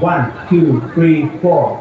One, two, three, four.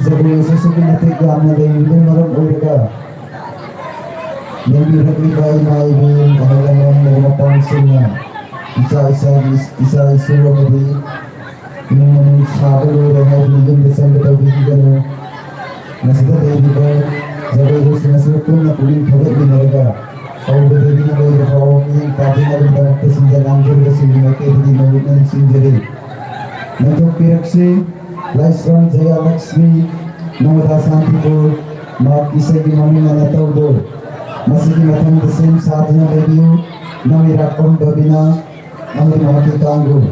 Jagoi sesuatu natik yang ada itu malam urga. Yang dilakukan main dengan Mapham singa. Isa suba bagi yang sahabat orang yang bersama kita begini. Nasib dari kita Jagoi sesuatu pun nak uling khabar di mereka. Kau berdiri di bawah yang tadi ada dalam kesenjangan anjur kesenjangan di maupun sinjeri. Untuk pihak si Laiswan Jaya Laksmi Nongada Santipur Mak Isai Mami Manataudo masih di Mapham Desim saatnya review Nami Rakon Babina Nami Mahaki Tanggu.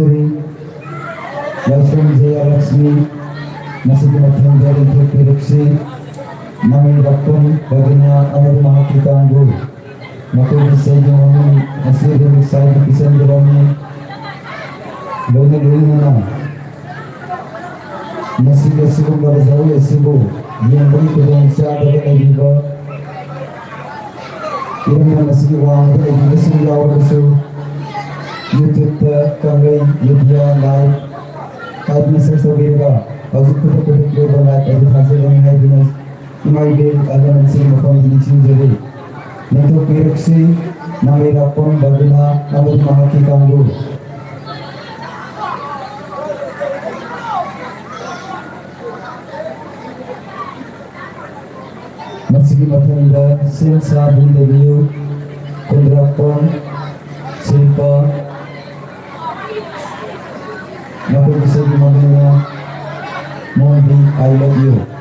Maheshwari, Mapham Jayalakshmi, Masigi Mapham Jayalakshmi, Nami Rappan Bagina Amar Mahakikangu, Makobi Sayyidamani, Asiri Sayyid Kisandarani, Lona Luna, Masigi Sibu Bazawi Sibu, Yang Kedon Syada Nabiba, Irma Masigi Wang, Masigi Yawasu, YouTube kameng media live live message sobirga azu kutu kutu banat azu hasil yang hai dinas imai be agan sing Mapham dinising jere nanto pireksi nami rapon bagina namu mahaki kangu masigi Mapham da sin sa bin de view kundrapon silpa Naku bisa dimana Mondi, I love you.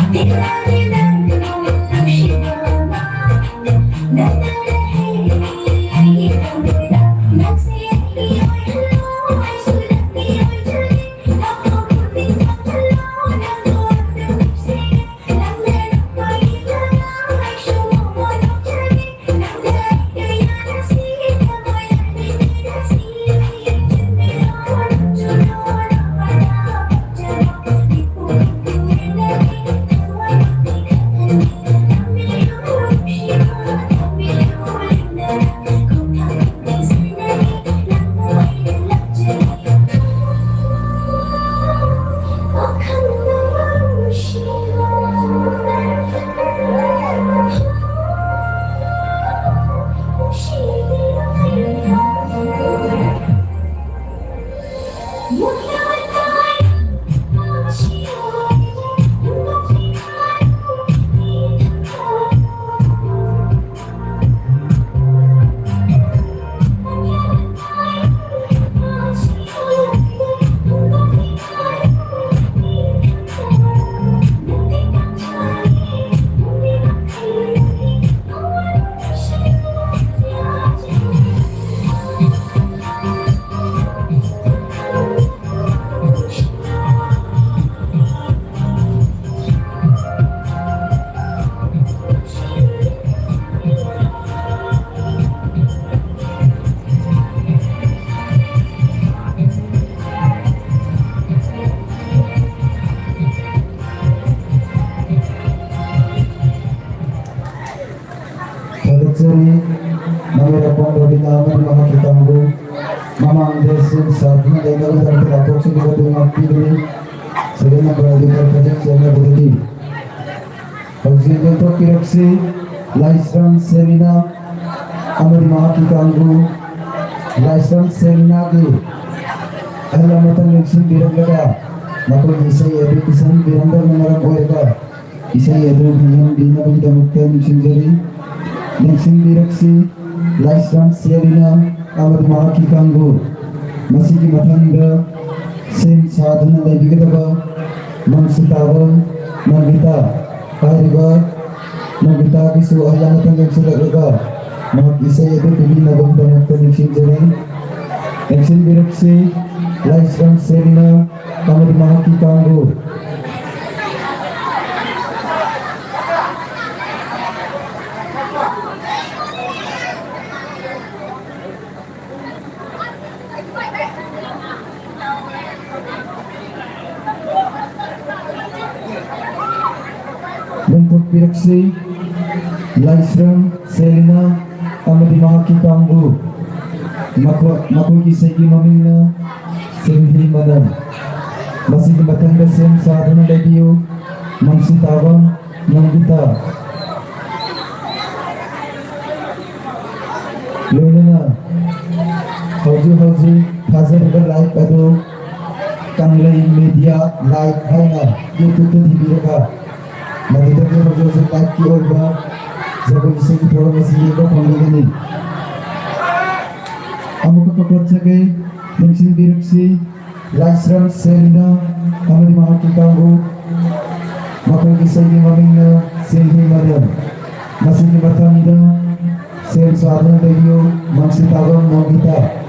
Jadi Namira Panthoibi Eratpa Mamang Desin Sadhana Dena dan Teratur Sini dengan Pilih Sedena Beradikan Kajak Sena Budi Hausi Bentuk Kireksi Laisran Selina Amari Mahakitanggu Laisran Selina Gi Alamatan Leksin Birangada Maka Isai Edu Kisan Birangda Mengarang Oega Isai Edu Biyang Bina Bida Mukta Leksin Jari Leksin Direksi Laisran Selina Amari Mahakitanggu Masih Matham Sen Sadhana Debikadaba Mansitawa Nagita Kahriba Nagita Kisu Alamatan Leksin Lega Mak Isai Edu Bina Bida Mukta Leksin Jari Leksin Direksi Laisran Selina Amari Mahakitanggu Bentuk Direksi Laisran Selina Amari Mahakitanggu Maku Isai Mamina Senghi Madan Masih Matanda Sen Sadhana Debiu Mangsitawa Nangita Lunana Hauji Hazar Berlaik Ado Kanglai Media Live Haina YouTube Hibiraka Maditanya Hauji Like Ki Olga Jagoising Thora Masih Ego Pangligani Amuka Kapatsagai Leksin Direksi Laisran Selina Amari Mahakitanggu Maka Isai Mamina Senghi Madan Masih Matham Sen Sadhana Debiu Mangsitawa Nangita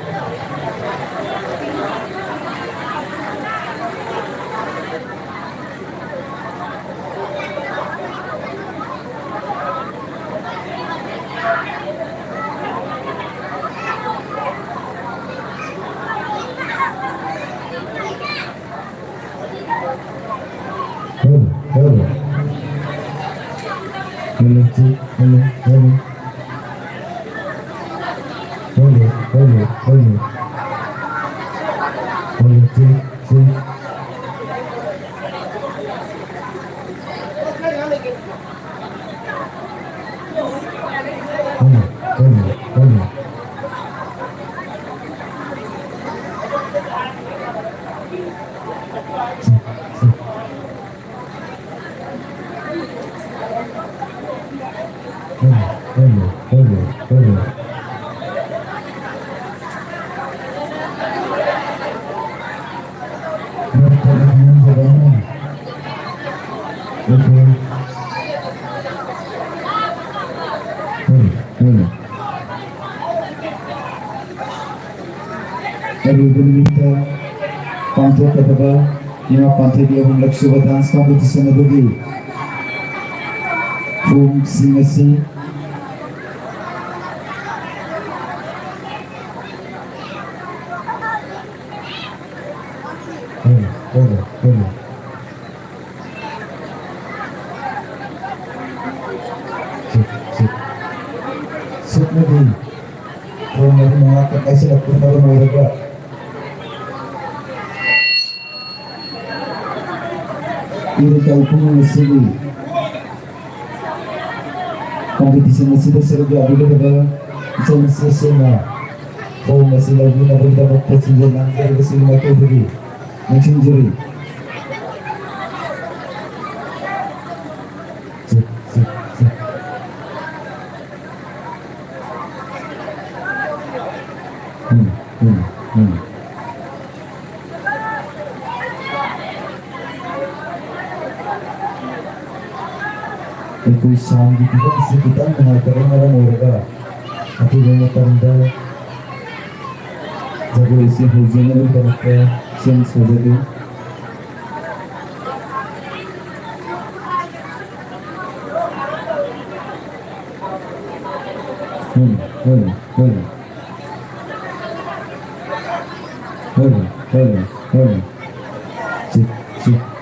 Kita pantai kata Ima Panthoibi Eratpa suba dance competition adugi Fung singasi Sip lagi Kau mau mengangkat kasih aku baru mau rega Ini kau pun masih kompetisi masih berseru ada pada jam sesena kau masih lagi nak berdapat percuma angker bersih macam tadi macam juri Ikut sound di kita sekitar mengatakan orang warga atau banyak tanda jagoising hujan lebih banyak siang saja cik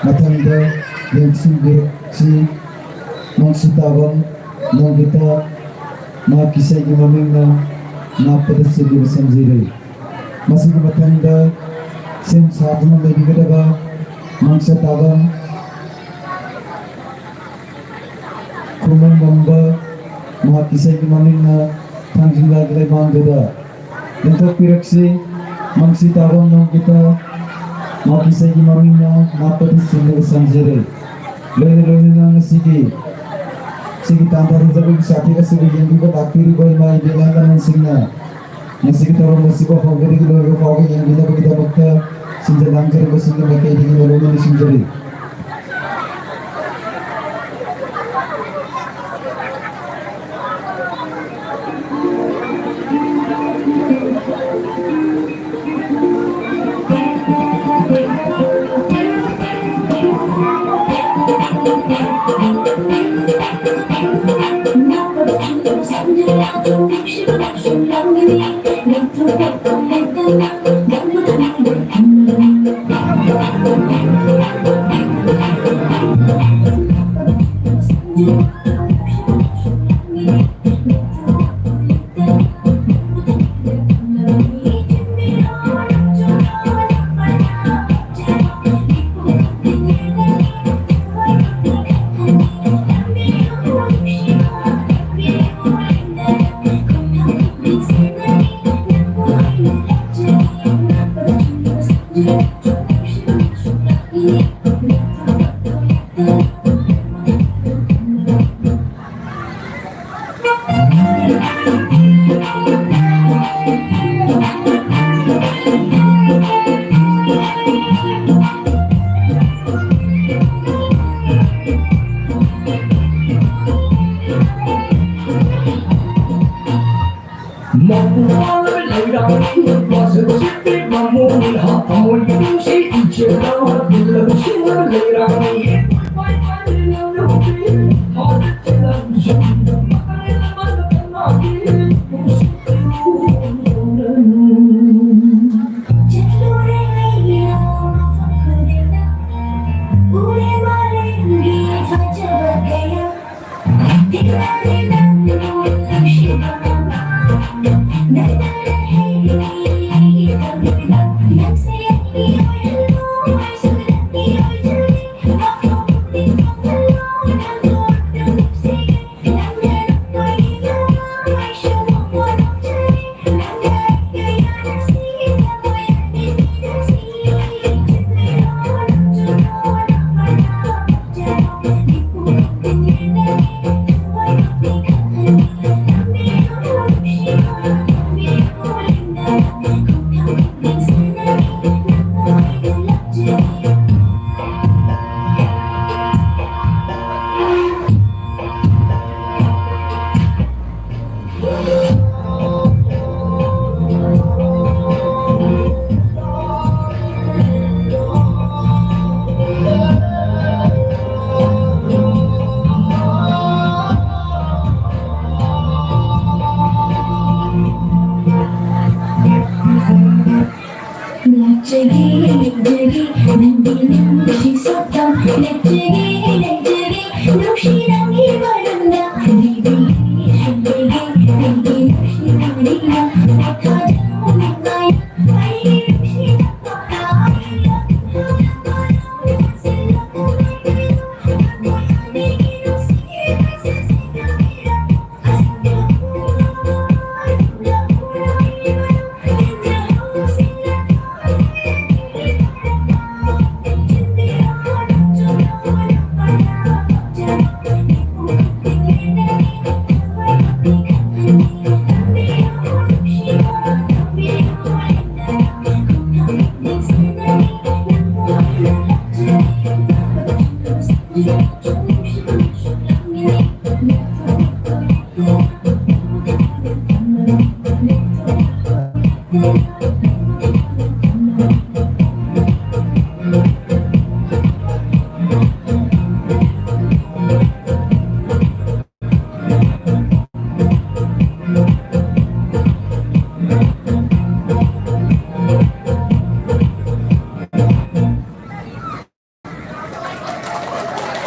Matanda yang sumber si mangsitawang Nongada makisay gumaming na napadasig sa Zire. Masig matanda sim sa atin may bigadaga mangsitawang kumang mamba makisay gumaming na tangjing laglay manggada. Nito piraksi mangsitawang Nongada makisay gumaming na napadasig sa Zire. Loy na sige tanpa rezeki sathi ka sige yang juga takdir koi mai bilangan singna nasi kita orang musibah pagari kita orang pagi yang kita bakta sinja langgar bersingga mereka ini orang sinjari.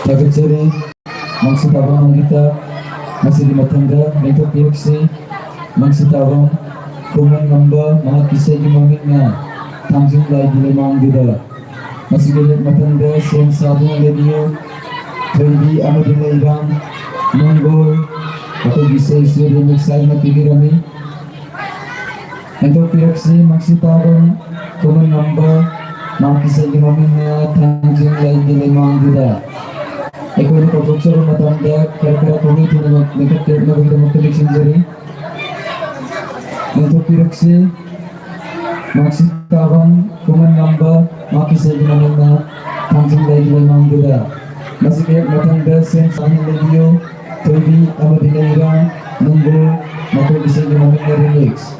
Tagajari mangsitawang kita masih di matangga bentuk direksi mangsitawang kuman namba mga kisay gimamit tangjung lai di lemang gida masih gelet matangga siyang sabong radio Pwede amading lairang Monggol atau kisay suri miksay na pigirami bentuk direksi mangsitawang kuman namba mga kisay gimamit tangjung lai di lemang gida Ekonomi produksi rumah tangga kira-kira kami itu mereka tidak begitu memiliki sendiri. Untuk direksi maksud kawan kuman namba maki saya namanya tanjung lagi memang beda. Masih kayak matangga sen sahih radio Tobi amadina irang nunggu maka bisa namanya remix.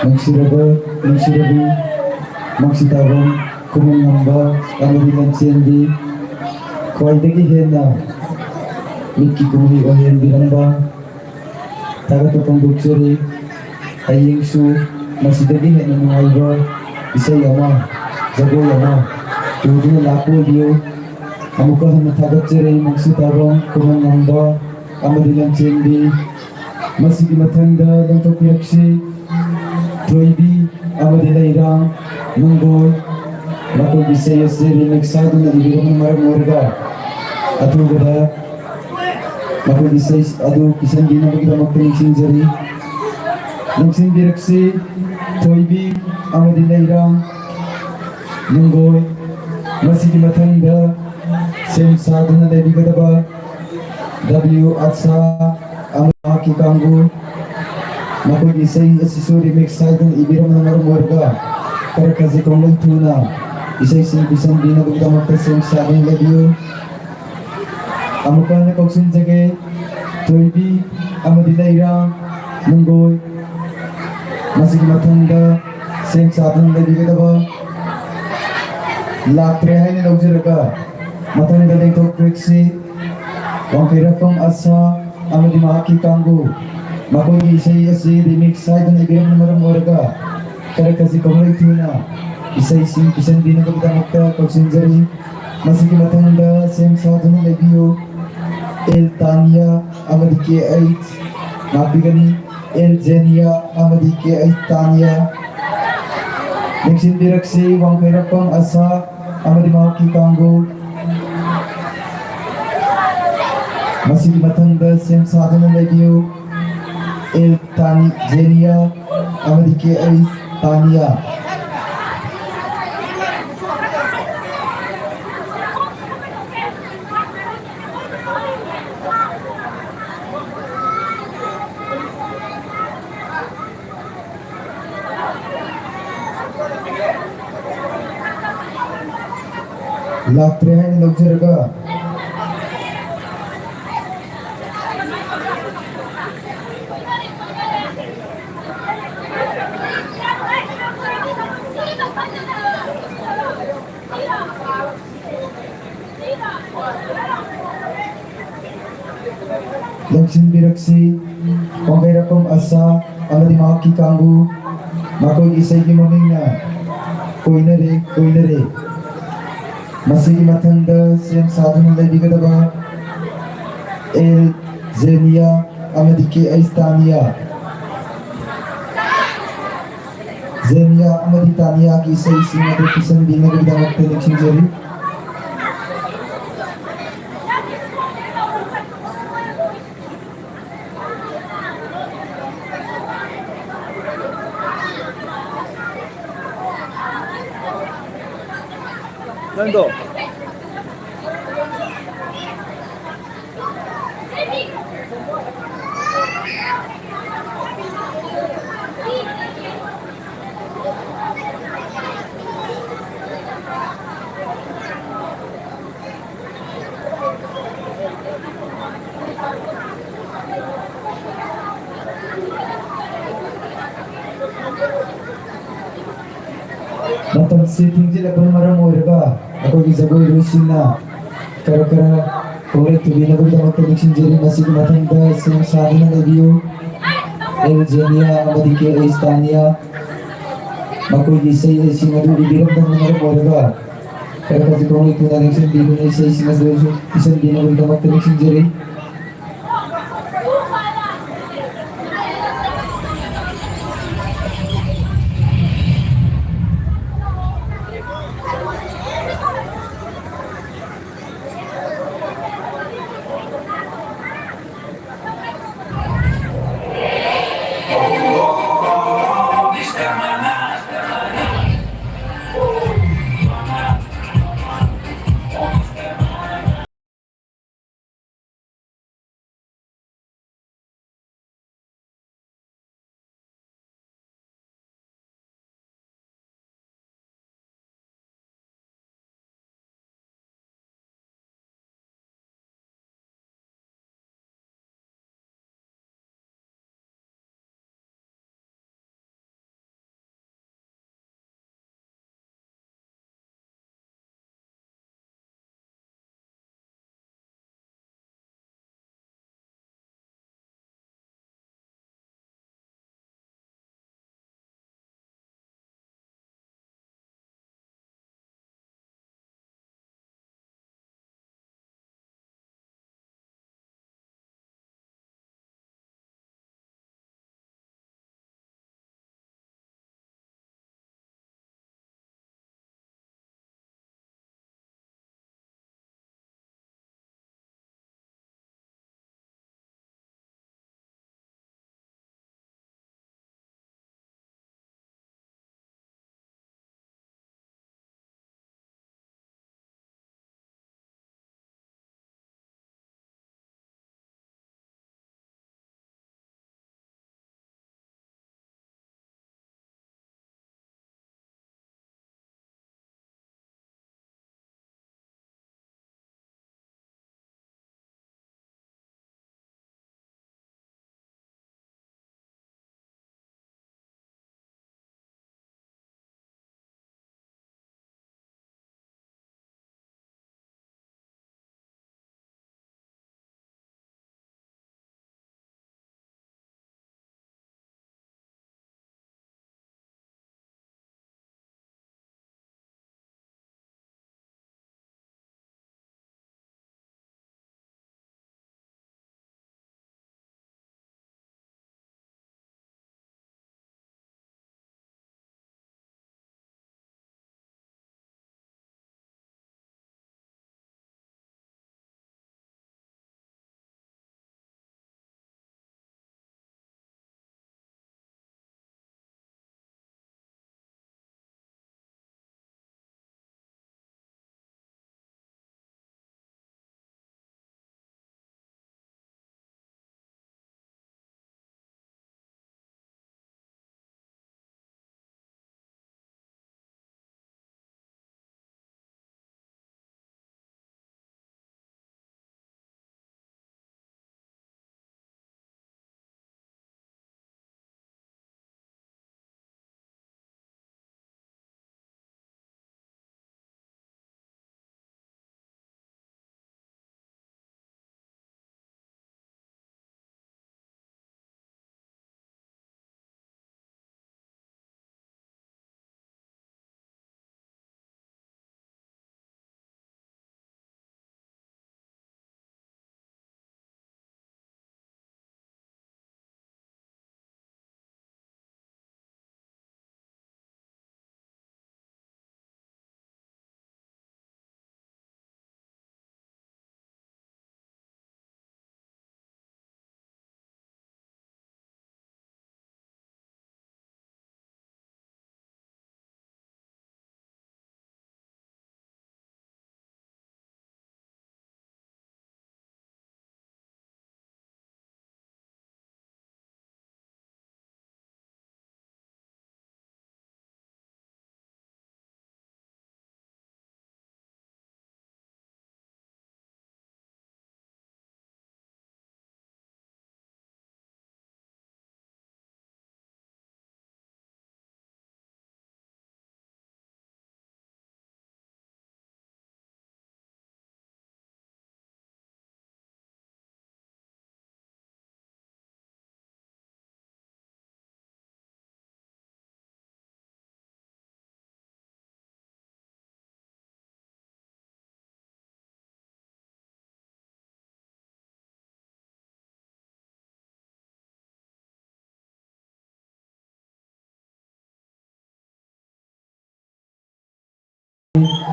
Nungsirabi, magsitawang kumangamba, kamadilang CNB, khwaidagi henna, mikki kumhi o hen biramba, tagatupang buksuri, hayingsu, masidagi henna nungayba, isay ama, jagoi ama, tuduna lapo liyo, amukahan na tagatsiray magsitawang kumangamba, kamadilang CNB, masigi matanda ng topiraksi, Panthoibi Eratpa Nongada Mapham Bisaya seri meksadu na ibirang marmorga atugada Mapham Bisaya adu kisan dina bagida magpinisin jari nangsin direksi Panthoibi Eratpa Nongada masigi matanda sem sadu na ibigada ba W atsa amaki kanggu Mapham Bisaya asisuri meksadu na ibirang marmorga Karakazi kong tuna isay simpisan din na bagda magkasing sa aking labyo amuka na kogsin jage Panthoibi Eratpa Nongada masigi matanda sem sa aking labyo ka ba lakrehay na nagsiraga matanda na ito kriksi wang kirakong asa amadi mahaki kanggo Mapham Bisaya si remix side na ibirang marmorga Karakazi kong tuna isay simpisan din na bagda magka kogsin jari masigi matanda sem sa aking labyo El Tanya amadi K8 mapigani El Zenia amadi K8 Tanya nagsin direksi wang kirakong asa amadi mahaki kanggo masigi matanda sem sa aking labyo El Zenia amadi K8 Tanya lakrehay na nagsiraga Nagsin biraksi kung kairakong asa amadi mahaki kanggo makoy isay gimaming na koy na re masigi matanda siyang sado ng laibigada ba El Zenia amadi K8 Tanya Zenia amadi Tanya ki isay sinado pisan din na gagdamag taniksing jari Nando. Matang sitting sila kung maramorga ako jagoising na kara kung tuloy na bagda magpaniksing jari masig matanda siyang sado ng labyo El Zenia amadi K8 Tanya makoy isay sinado ibirang ng maramorga kara kasi kung ito na nagsang dino na isay sinado isang dino bagda magpaniksing jari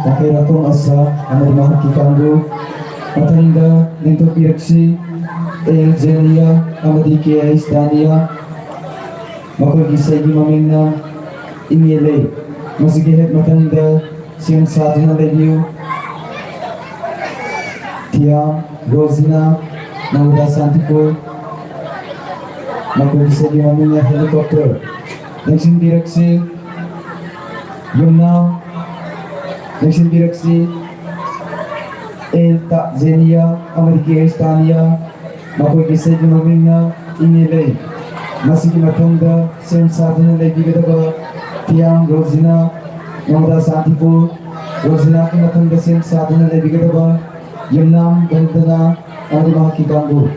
Nakiratong asa ang mga kikanggo matanda nito piraksi Elgenia amadi kia Isdania makugisay gimaming na ingilay masigihet matanda siyang sa atin na review Tiang Rosina Nangada Santipo makugisay gimaming na helicopter nagsing piraksi yung now nagsing piraksi Elta Zenia Amerika Estania makugisay gimaming na ingilay masigi matanda siyang sa atin na review Tiang Rosina Nangada Santipo Rosina ki matanda siyang sa atin na review yung nam ganda na ang mga kikanggo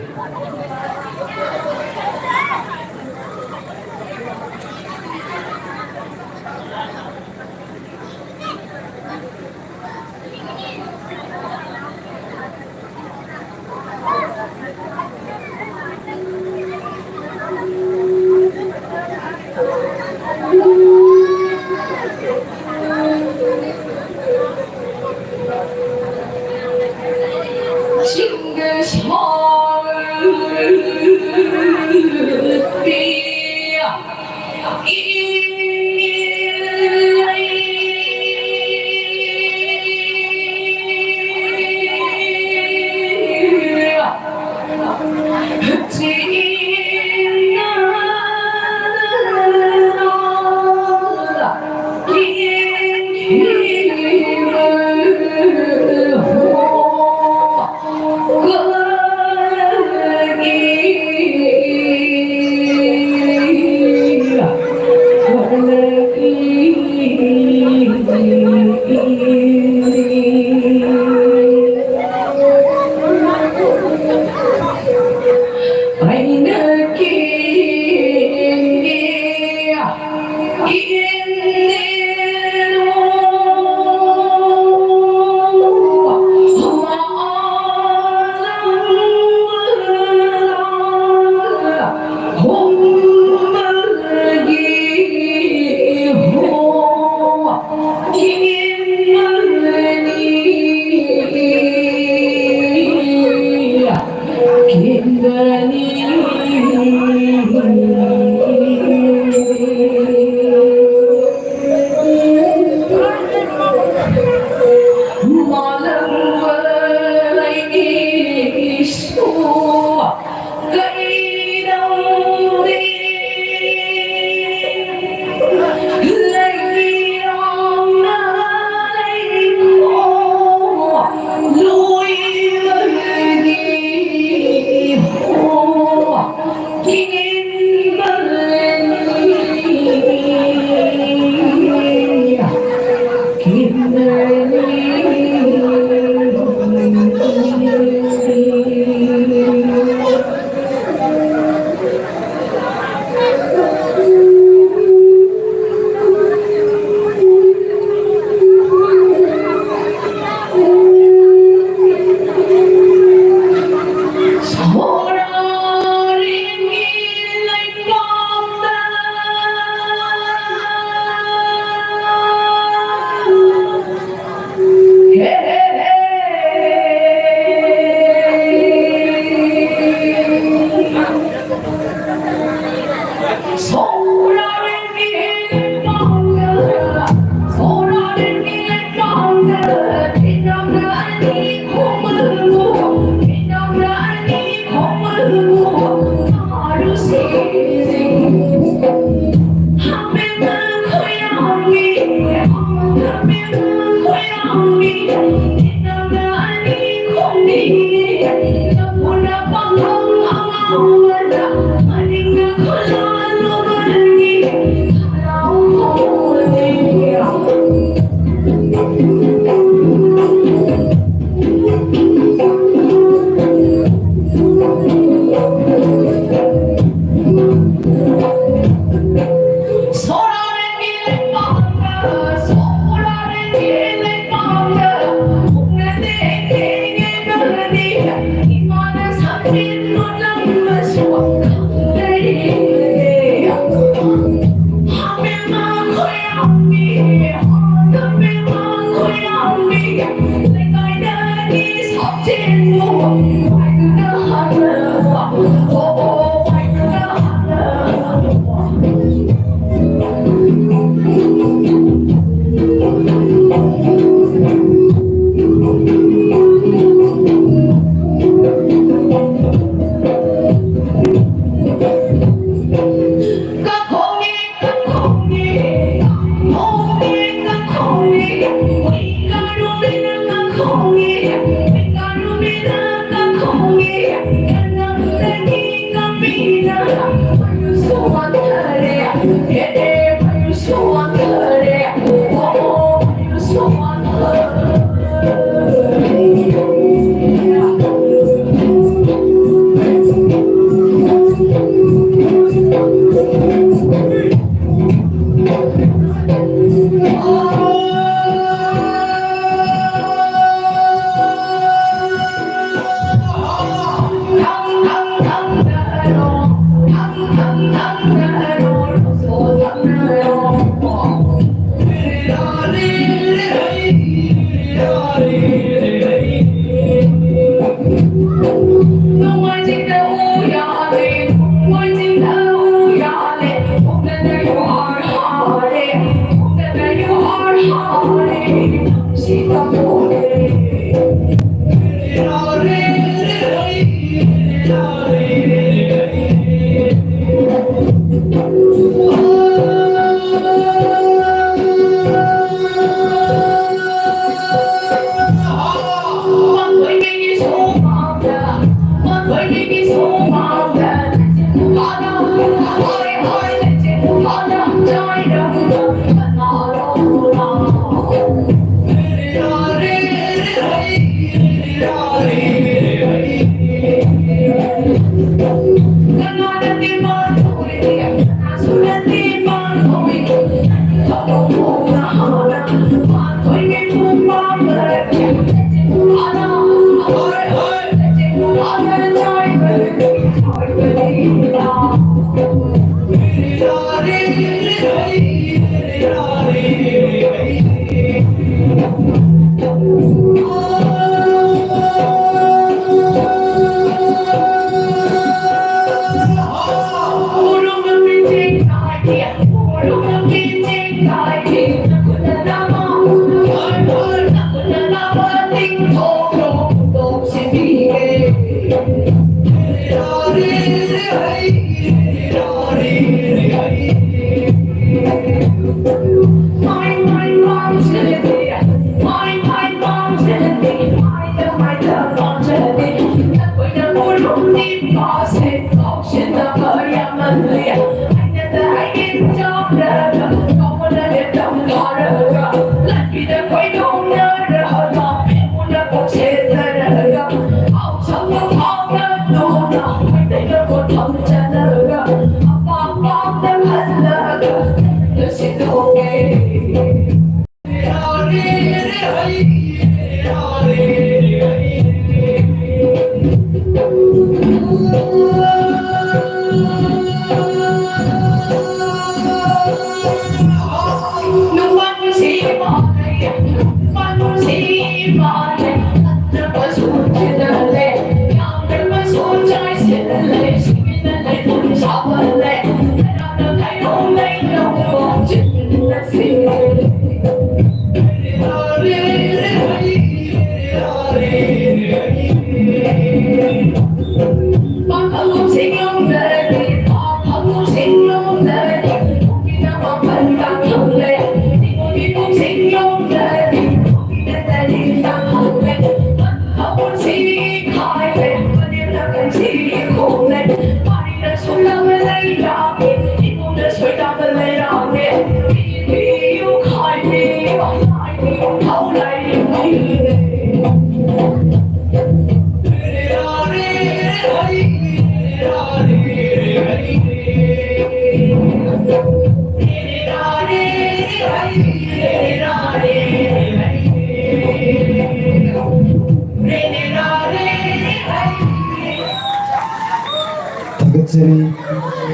Seri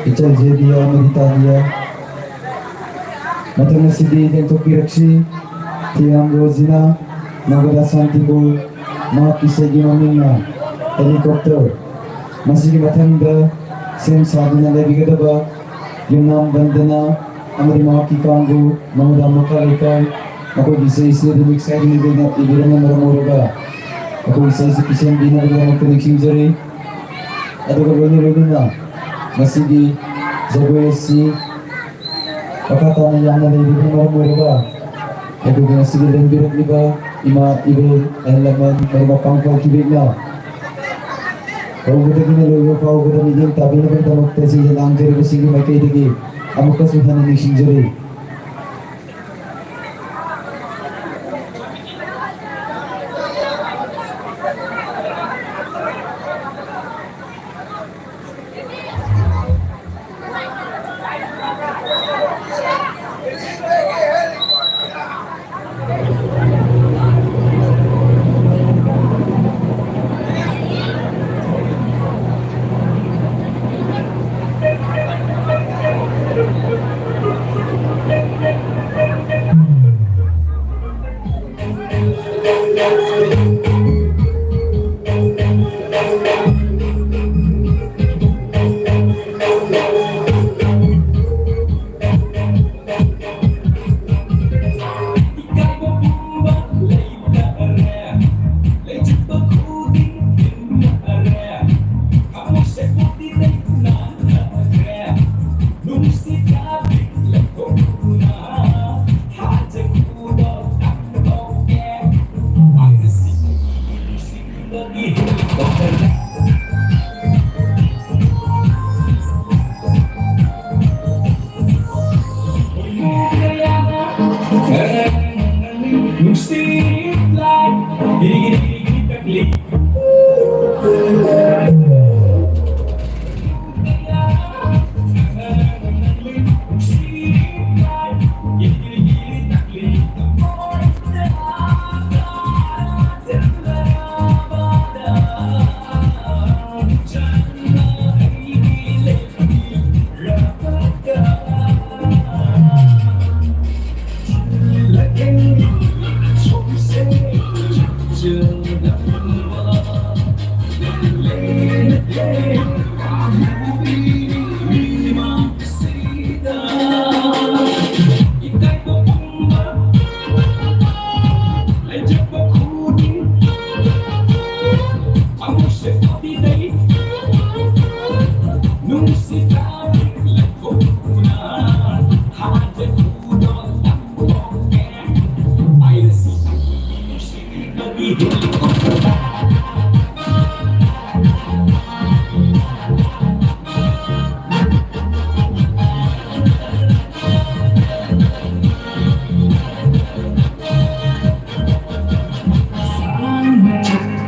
ical jedia meditalia matang sidi untuk direksi tiang rozina nagada santigo ma pisagi mamina helikopter masih matang da sem sadina lagi gadaba yunam bandana amari ma ki kangu mamuda makalika aku bisa isi remix saya ini dengan ibirana maramoga aku bisa isi kisah bina dengan connection jari atau kalau na masigi jagoising pakatan yang ada di rumah mereka aku dengan segi lembir liba ima ibu elemen Mapham kibigna kau betul kini logo kau betul ni jeng tapi lepas tamak tesi jalan jari bersigi makai degi amuka suhana ni singjari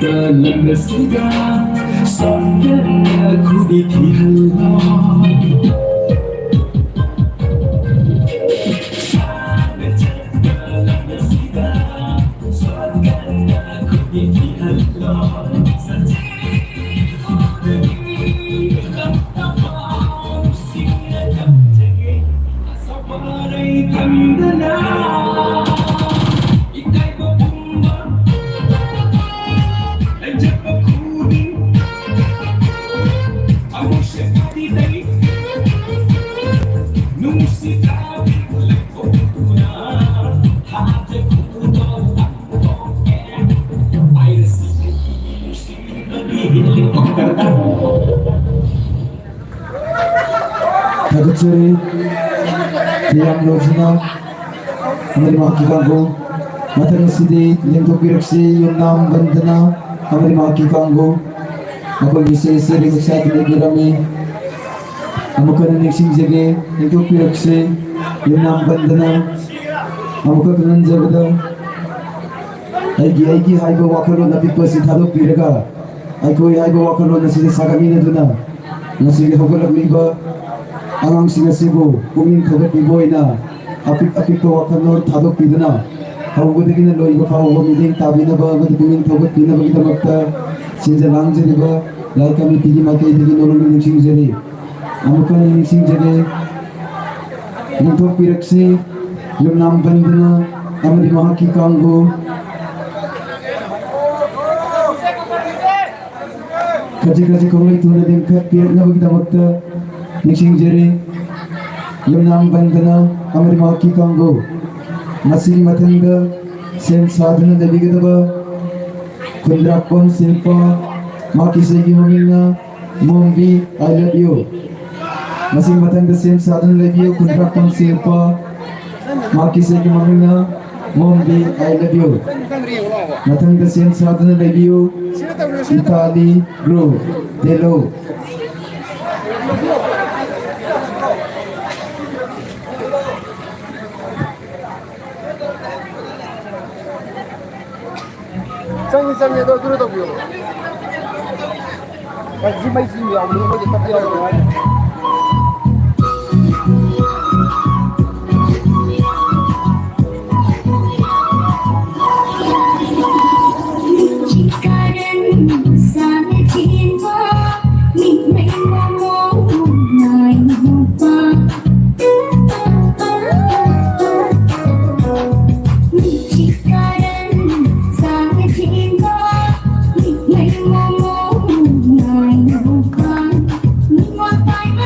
lamasiga Sangana kudi thilla Kagacuri tiang lojina amari maki kanggo matang sidi lingkop biraksi yung nam bandana amari maki kanggo ako gise seri maksat negirami amukan nixing jage lingkop biraksi yung nam bandana amukan kanan jagada aigi haiba wakalo na pipasi thadok piraga aigoi haiba wakalo na sidi sagami na duna na sidi hogalak liba Angang sinasibo, kuming kagat iboy na apik-apik ko wakanor thadok pidana hawgudagi na loy ba hawguding tabi na ba gud kuming kagat pina ba kita magta sinja lang jeri ba lai kami tigi makai tigi nolong ning jeri amukan ning jeri nito piraksi yung nam bandana amri mahaki kanggo kaji kawai tuna dim khat pirak na ba kita magta Nixing jeri yung nam bandana amari maki kanggo masing matanda sen sadhana dabigada ba kundrakon silpa maki segi mamina mombi I love you masing matanda sen sadhana labio kundrakon silpa maki segi mamina mombi I love you matanda sen sadhana labio Itali bro delo Sangi-sangi dulu tak biar. Kaji mai sini yang belum boleh tapi yang Bye.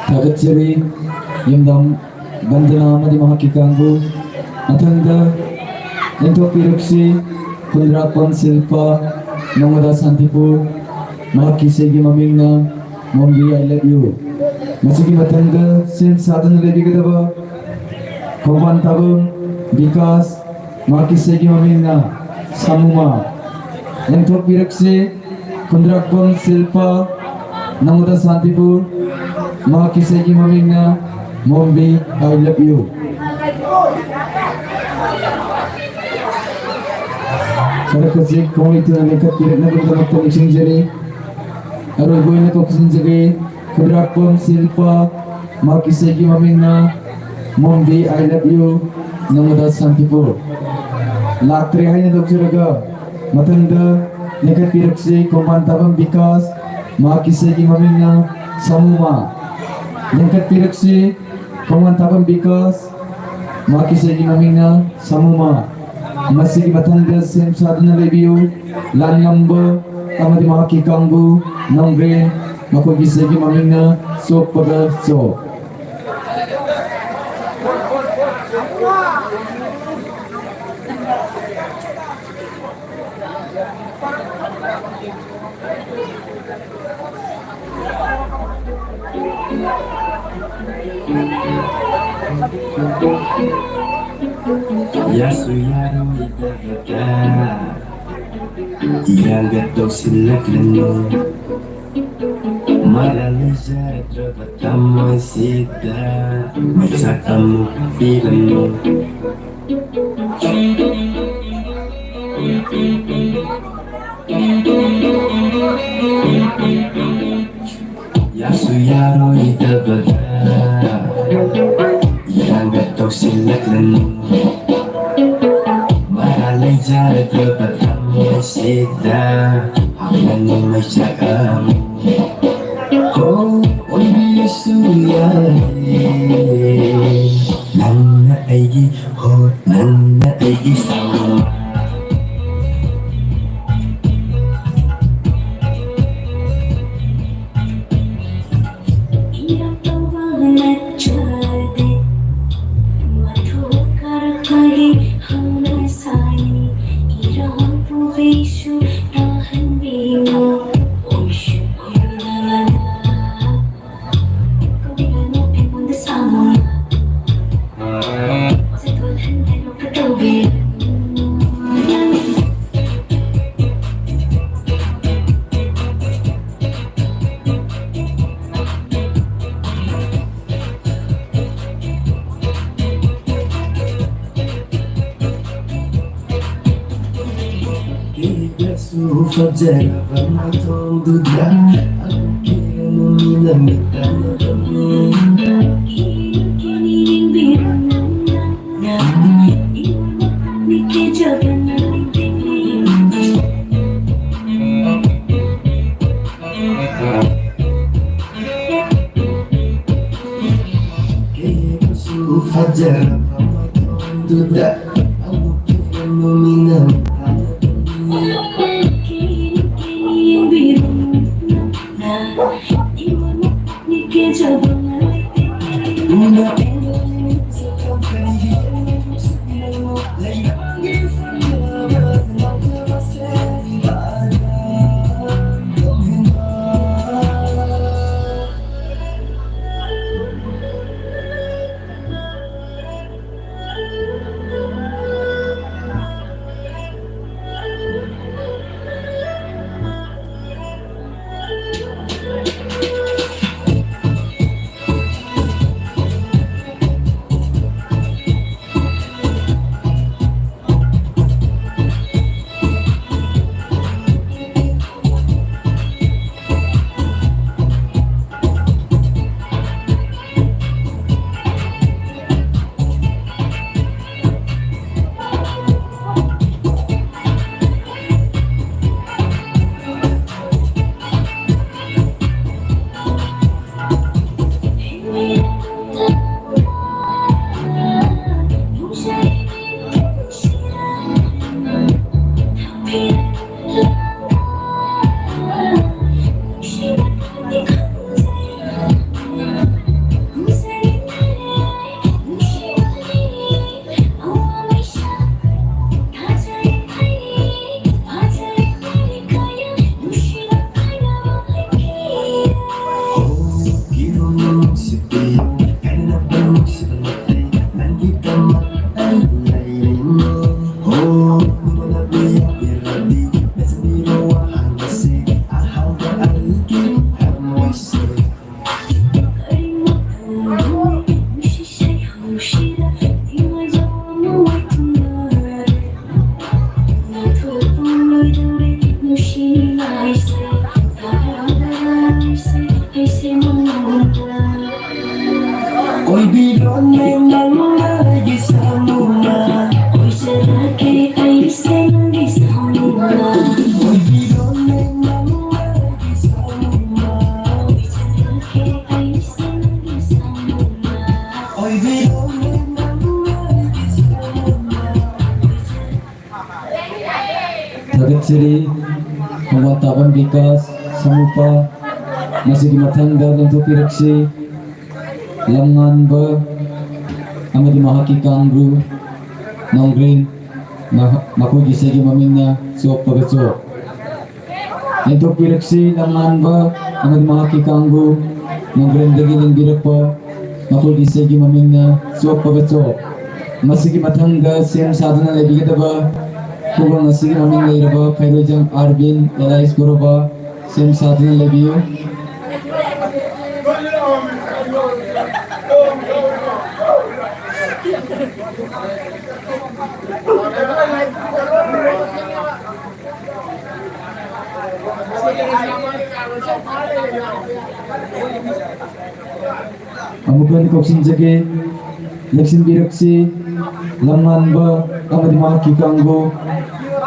Tagatjari yamdam bandana amadi mahaki kanggo athangda nento piruksi Kundrapan Silpa Nongada Santipur mahaki segi mamingna Mombi I love you masigi mathangda sin sadhana lebigadaba Koban tabung Bikas mahaki segi mamingna Samuma nento piruksi Kundrapan Silpa Nongada Santipur mahaki segi mamingna Mombi I love you Kada kasi kung ito na lekat pirat na bertamak po ising jari Aroy na to kasing jari Kudrapon Silpa mahaki segi mamingna Mombi I love you Nongada Santipur Laktre hay na doksiraga Matanda lekat pirat si kumantabang Bikas mahaki segi mamingna Samuma lekat pirat si kumantabang Bikas mahaki segi mamingna Samuma masigi matanda sem sadhana lebiyo lan number amadi mahaki kanggu nongre makogi segi mamingna so pada so Yasu yaro idagata Yagato silaklano Maraliza travatamu sida Matsakamu pilano Yasu yaro idagata Yagato silaklano Maraliza travatamu sida Hablando matsakamu Oh, oy suyare Nana aigi ho nana aigi sama Fajar bermatang duda, aku kira Fajar Duda Nominal Oi biron memang lagi sama Oi cerake ai sen lagi sama Oi biron memang lagi sama Oi cerake ai sen lagi sama Oi biron memang lagi sama Tagat siri Memantapan bikas Samupa Masih dimatanggal untuk pireksi Langan ba Ama di mahaki kangru Nong green Makuji segi mamingnya Suap pagaso Untuk pireksi Langan ba Ama di mahaki kangru Nong green dagiling birapa Makuji segi mamingnya Suap pagaso Masih dimatanggal Sim sadana lagi kita ba Kubang masih mamingnya iraba Kairojang Arvin Elais Goroba Sim sadana lagi yun Amukan koksin jage Leksin biraksi Langan ba Ama di mahaki kanggo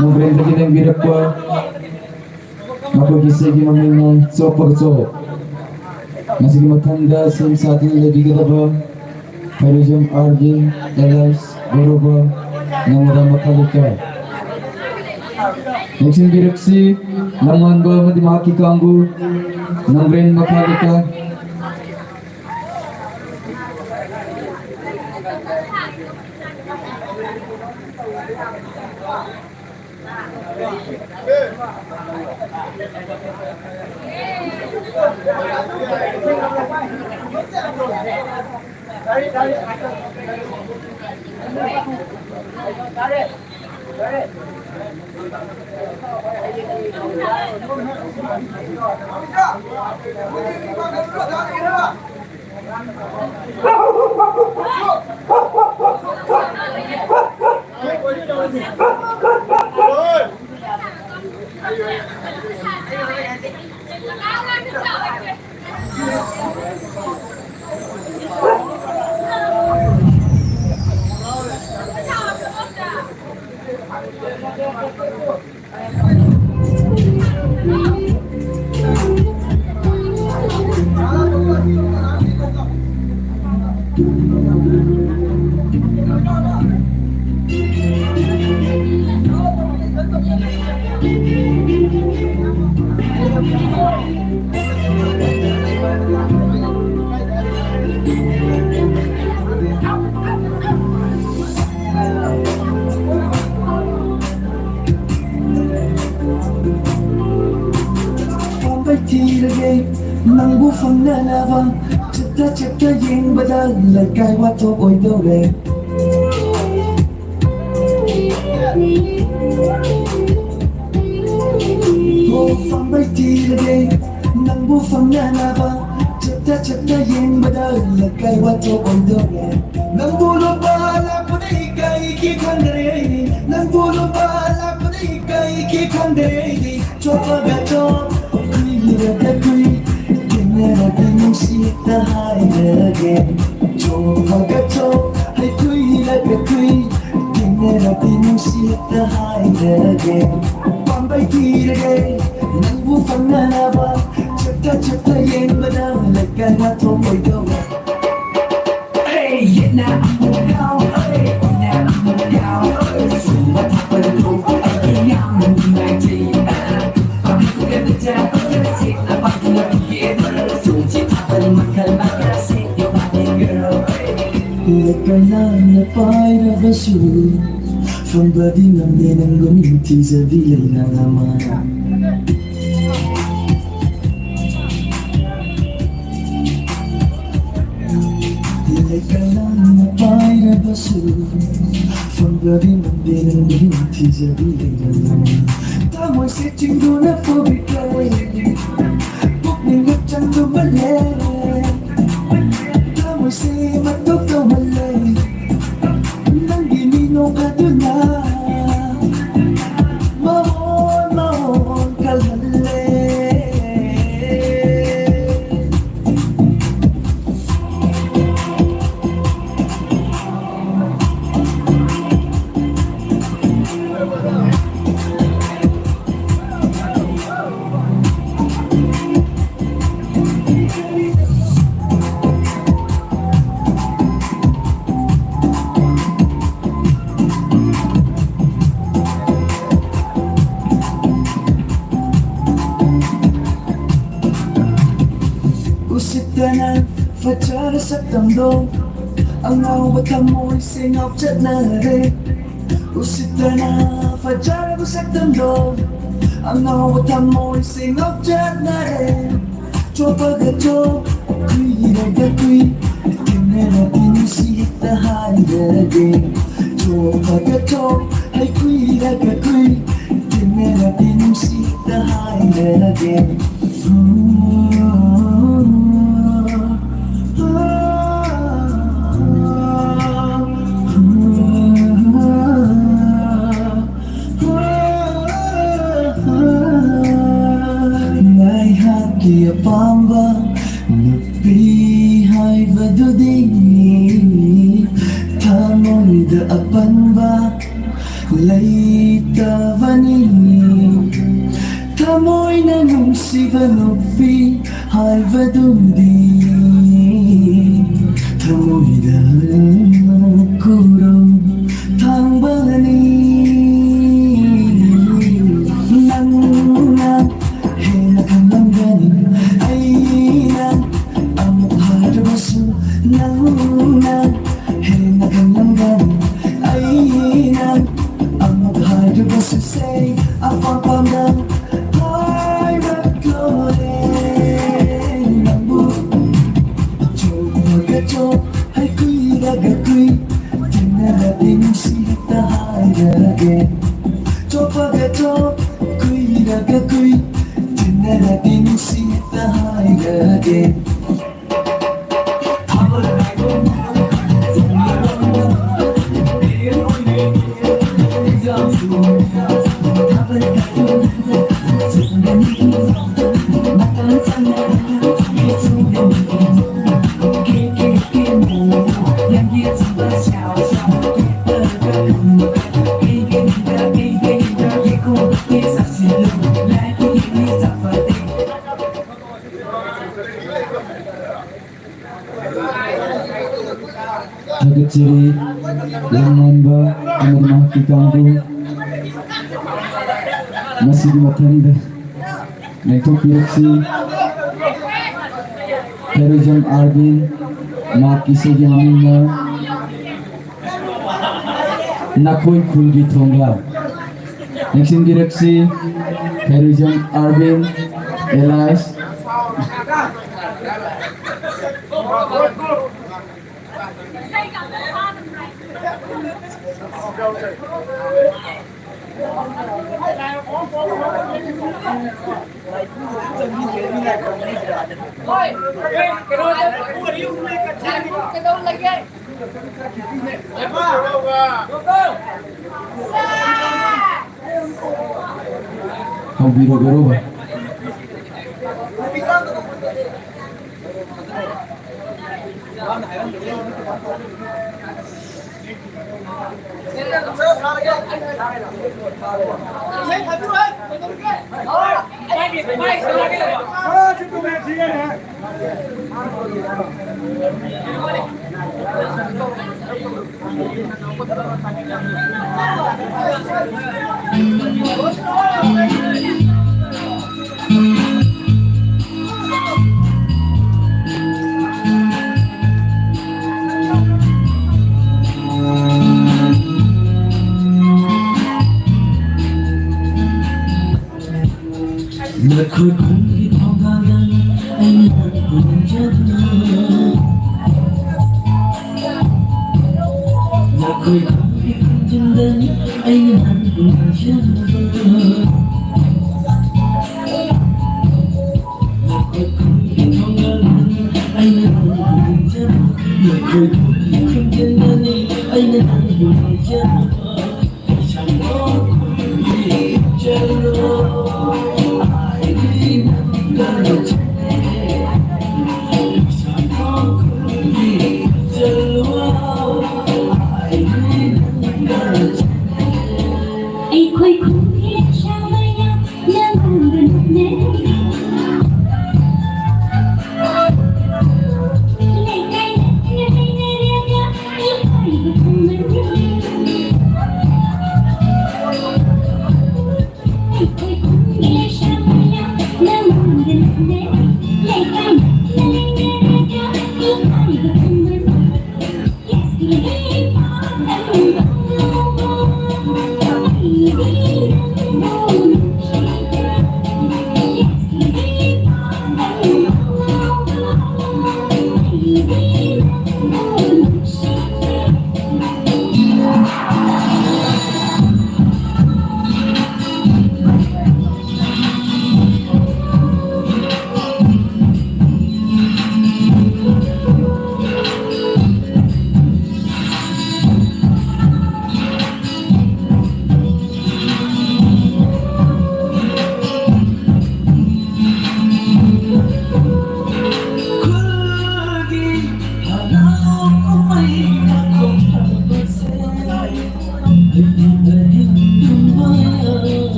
Nongren dagi ng birapa Mapagisi gimaming So pagso Masih matanda Sim sa atin lagi kita ba Kairojang Arvin Elais Goroba Nang marama kalika Leksin biraksi Langan ba Ama di mahaki kanggo Nongren makalika Nangbu phong na lava chakta yeng bada lakai wa to oi do re Oh phong bai ti re nangbu phong na lava chakta yeng bada lakai wa to oi do re nangbu lo ba la pu dei kai ki khang re nangbu lo ba la pu dei kai ki khang re chopa ga cho kui ra kui Never been see the high again. Joe, I queen like a queen. Never been see the high again. One by tea again. Nangu from Nanava. Chapter yen, but I'm like I want to my dog. Hey, now I'm down. Hey, now I'm down. What happened to me? I'm 19. I'm going to tell you. I'm going to get Lekana para basu From body ng dinang guminti sa dilay na naman Lekana para basu From body ng dinang guminti sa dilay na naman Tamoy sa chinggo na pabigay Bukning at siyang lumali Tamoy sa matok na mali Nang ginino ka doon na Mahon kalali Fajar sa tandong Ang awat amoy singap chat na rin Usita na fajar sa tandong Ang awat amoy singap chat na rin Chopa ka chop, kui na ka kui Tinera pinisita handagin Chopa ka chop, ay kui na ka kui Tinera pinisita handagin Kia pamba nupi hai vadudi Tamoni da apanba laita vani Tamoy na nung siva nupi hai vadudi Tamoy da kuro tangbani Nang Hagachiri Lamnanba Amar Mahaki Kangu Masigi Mathanda Nektok Yoksi Terrorism Arbin Maki Segi Hamina Nakoi Kulgi Thonga Nexin Direksi Terrorism Arbin Elias Kau biro garoba. Nakoi Kulgi Nongada Ima Panthoibi Nakoi Kulgi Nongada Ima Panthoibi Nakoi Kulgi Nongada Ima Panthoibi Nakoi Kulgi Nongada Ima Panthoibi Chanba Jagoi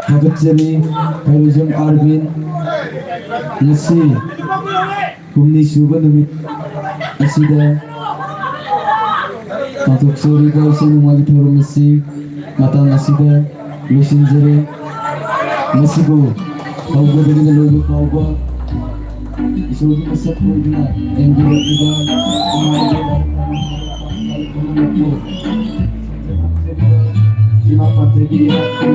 Hagachiri Terrorism Arbin Nasi Humni suba numit Asida Matuk suri kau sini magi thoro misi Matang asida Lusin jere Masi go Kau go dengan logo kau go Isugi masat po na yang diba Ima Panthoibi Eratpa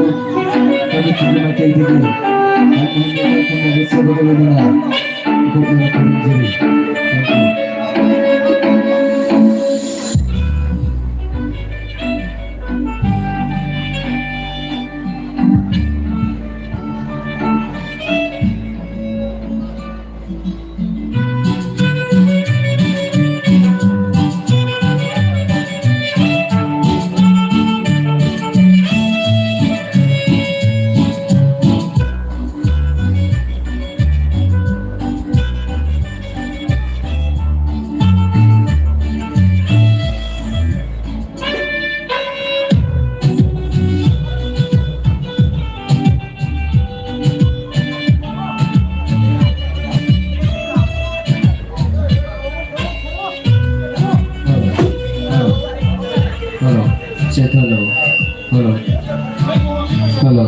Nongada kami tidak dulu dan mengingatkan sebagai benar untuk melakukan diri. Hello. Say hello. Hello. Hello.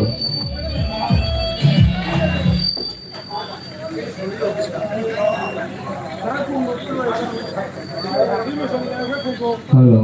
Hello.